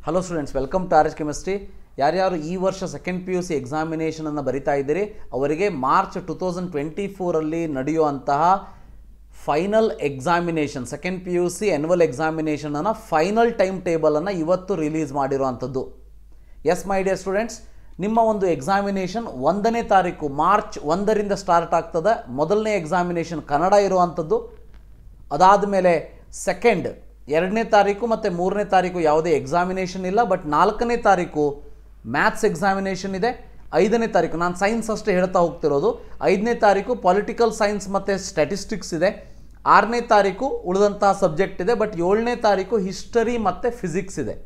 Hello students, welcome to R H chemistry. ಯಾರ್ಯಾರು ಈ ವರ್ಷ ಸೆಕೆಂಡ್ PUC ಎಕ್ಸಾಮಿನೇಷನನ್ನು ಬರಿತಾ ಇದ್ದೀರಿ ಅವರಿಗೆ ಮಾರ್ಚ್ 2024 ನಡೆಯುವಂತಹ final examination second PUC annual ಎಕ್ಸಾಮಿನೇಷನನ್ನು ಫೈನಲ್ ಟೈಮ್ ಟೇಬಲನ್ನು ಇವತ್ತು ರಿಲೀಸ್ ಮಾಡಿರುವಂಥದ್ದು. ಎಸ್ ಮೈ ಡಿಯರ್ ಸ್ಟೂಡೆಂಟ್ಸ್, ನಿಮ್ಮ ಒಂದು ಎಕ್ಸಾಮಿನೇಷನ್ 1ನೇ ತಾರೀಕು ಮಾರ್ಚ್ 1ರಿಂದ ಸ್ಟಾರ್ಟ್ ಆಗ್ತದೆ. ಮೊದಲನೇ ಎಕ್ಸಾಮಿನೇಷನ್ ಕನ್ನಡ ಇರುವಂಥದ್ದು. ಅದಾದ ಮೇಲೆ ಸೆಕೆಂಡ್ 2ನೇ ತಾರೀಕು ಮತ್ತು 3ನೇ ತಾರೀಕು ಯಾವುದೇ ಎಕ್ಸಾಮಿನೇಷನ್ ಇಲ್ಲ. ಬಟ್ 4ನೇ ತಾರೀಕು ಮ್ಯಾಥ್ಸ್ ಎಕ್ಸಾಮಿನೇಷನ್ ಇದೆ. 5ನೇ ತಾರೀಕು ನಾನು ಸೈನ್ಸ್ ಅಷ್ಟೇ ಹೇಳ್ತಾ ಹೋಗ್ತಿರೋದು. 5ನೇ ತಾರೀಕು ಪೊಲಿಟಿಕಲ್ ಸೈನ್ಸ್ ಮತ್ತು ಸ್ಟ್ಯಾಟಿಸ್ಟಿಕ್ಸ್ ಇದೆ. 6ನೇ ತಾರೀಕು ಉಳಿದಂತಹ ಸಬ್ಜೆಕ್ಟ್ ಇದೆ. ಬಟ್ 7ನೇ ತಾರೀಕು ಹಿಸ್ಟರಿ ಮತ್ತು ಫಿಸಿಕ್ಸ್ ಇದೆ.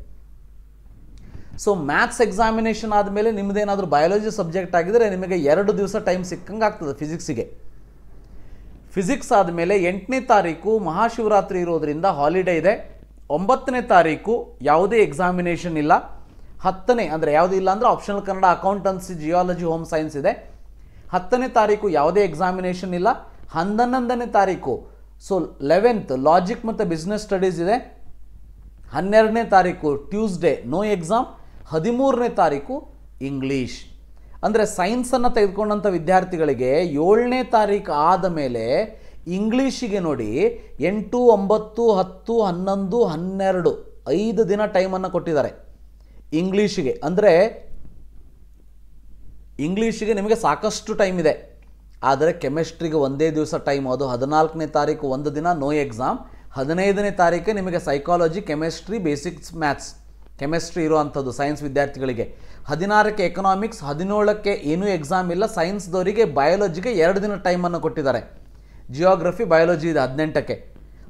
ಸೊ ಮ್ಯಾಥ್ಸ್ ಎಕ್ಸಾಮಿನೇಷನ್ ಆದಮೇಲೆ ನಿಮ್ಮದೇನಾದರೂ ಬಯಾಲಜಿ ಸಬ್ಜೆಕ್ಟ್ ಆಗಿದರೆ ನಿಮಗೆ 2 ದಿವಸ ಟೈಮ್ ಸಿಕ್ಕಂಗೆ ಆಗ್ತದೆ ಫಿಸಿಕ್ಸಿಗೆ. ಫಿಸಿಕ್ಸ್ ಆದಮೇಲೆ 8ನೇ ತಾರೀಕು ಮಹಾಶಿವರಾತ್ರಿ ಇರೋದರಿಂದ ಹಾಲಿಡೇ ಇದೆ. 9ನೇ ತಾರೀಕು ಯಾವುದೇ ಎಕ್ಸಾಮಿನೇಷನ್ ಇಲ್ಲ. 10ನೇ ಅಂದರೆ ಯಾವುದೂ ಇಲ್ಲ ಅಂದರೆ optional Kannada, accountancy, geology, home science ಇದೆ. 10ನೇ ತಾರೀಕು ಯಾವುದೇ ಎಕ್ಸಾಮಿನೇಷನ್ ಇಲ್ಲ. 11ನೇ ತಾರೀಕು ಸೊ 11th ಲಾಜಿಕ್ ಮತ್ತು ಬಿಸ್ನೆಸ್ ಸ್ಟಡೀಸ್ ಇದೆ. 12ನೇ ತಾರೀಕು ಟ್ಯೂಸ್ಡೇ ನೋ ಎಕ್ಸಾಮ್. 13ನೇ ತಾರೀಕು ಇಂಗ್ಲೀಷ್. ಅಂದರೆ ಸೈನ್ಸನ್ನು ತೆಗೆದುಕೊಂಡಂಥ ವಿದ್ಯಾರ್ಥಿಗಳಿಗೆ 7ನೇ ತಾರೀಕು ಆದ ಮೇಲೆ ಇಂಗ್ಲೀಷಿಗೆ ನೋಡಿ 8, 9, 10, 11, 12 5 ದಿನ ಟೈಮನ್ನು ಕೊಟ್ಟಿದ್ದಾರೆ ಇಂಗ್ಲೀಷಿಗೆ. ಅಂದರೆ ಇಂಗ್ಲೀಷಿಗೆ ನಿಮಗೆ ಸಾಕಷ್ಟು ಟೈಮ್ ಇದೆ. ಆದರೆ ಕೆಮಿಸ್ಟ್ರಿಗೆ ಒಂದೇ ದಿವಸ ಟೈಮ್, ಅದು 14ನೇ ತಾರೀಕು ಒಂದು ದಿನ ನೋ ಎಕ್ಸಾಮ್. 15ನೇ ತಾರೀಕು ನಿಮಗೆ psychology, chemistry, basics maths, chemistry ಇರುವಂಥದ್ದು ಸೈನ್ಸ್ ವಿದ್ಯಾರ್ಥಿಗಳಿಗೆ. 16ಕ್ಕೆ ಎಕನಾಮಿಕ್ಸ್, 17ಕ್ಕೆ ಏನೂ ಎಕ್ಸಾಮ್ ಇಲ್ಲ. ಸೈನ್ಸ್ದವರಿಗೆ ಬಯಾಲಜಿಗೆ 2 ದಿನ ಟೈಮನ್ನು ಕೊಟ್ಟಿದ್ದಾರೆ. ಜಿಯೋಗ್ರಫಿ, ಬಯಾಲಜಿ ಇದೆ 18ಕ್ಕೆ.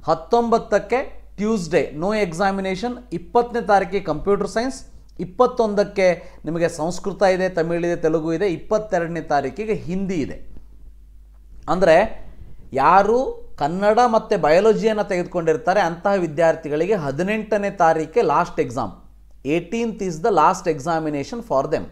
19ಕ್ಕೆ ಟ್ಯೂಸ್ಡೇ ನೋ ಎಕ್ಸಾಮಿನೇಷನ್. 20ನೇ ತಾರೀಕಿಗೆ ಕಂಪ್ಯೂಟರ್ ಸೈನ್ಸ್. 21ಕ್ಕೆ ನಿಮಗೆ ಸಂಸ್ಕೃತ ಇದೆ, ತಮಿಳಿದೆ, ತೆಲುಗು ಇದೆ. 22ನೇ ತಾರೀಕಿಗೆ ಹಿಂದಿ ಇದೆ. ಅಂದರೆ ಯಾರು ಕನ್ನಡ ಮತ್ತು ಬಯಾಲಜಿಯನ್ನು ತೆಗೆದುಕೊಂಡಿರ್ತಾರೆ ಅಂತಹ ವಿದ್ಯಾರ್ಥಿಗಳಿಗೆ 18ನೇ ತಾರೀಕೆ last exam. 18th is the last examination for them.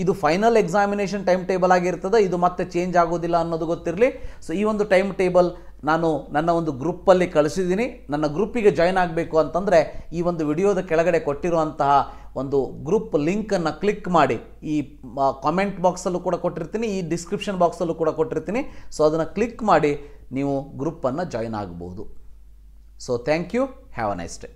ಇದು ಫೈನಲ್ ಎಕ್ಸಾಮಿನೇಷನ್ ಟೈಮ್ ಟೇಬಲ್ ಆಗಿರ್ತದೆ. ಇದು ಮತ್ತೆ ಚೇಂಜ್ ಆಗೋದಿಲ್ಲ ಅನ್ನೋದು ಗೊತ್ತಿರಲಿ. ಸೊ ಈ ಒಂದು ಟೈಮ್ ಟೇಬಲ್ ನಾನು ನನ್ನ ಒಂದು ಗ್ರೂಪಲ್ಲಿ ಕಳಿಸಿದ್ದೀನಿ. ನನ್ನ ಗ್ರೂಪಿಗೆ ಜಾಯ್ನ್ ಆಗಬೇಕು ಅಂತಂದರೆ ಈ ಒಂದು ವಿಡಿಯೋದ ಕೆಳಗಡೆ ಕೊಟ್ಟಿರುವಂತಹ ಒಂದು ಗ್ರೂಪ್ ಲಿಂಕನ್ನು ಕ್ಲಿಕ್ ಮಾಡಿ, ಈ ಕಾಮೆಂಟ್ ಬಾಕ್ಸಲ್ಲೂ ಕೂಡ ಕೊಟ್ಟಿರ್ತೀನಿ, ಈ ಡಿಸ್ಕ್ರಿಪ್ಷನ್ ಬಾಕ್ಸಲ್ಲೂ ಕೂಡ ಕೊಟ್ಟಿರ್ತೀನಿ. ಸೊ ಅದನ್ನು ಕ್ಲಿಕ್ ಮಾಡಿ ನೀವು ಗ್ರೂಪನ್ನು ಜಾಯ್ನ್ ಆಗಬಹುದು. So thank you. Have a nice day.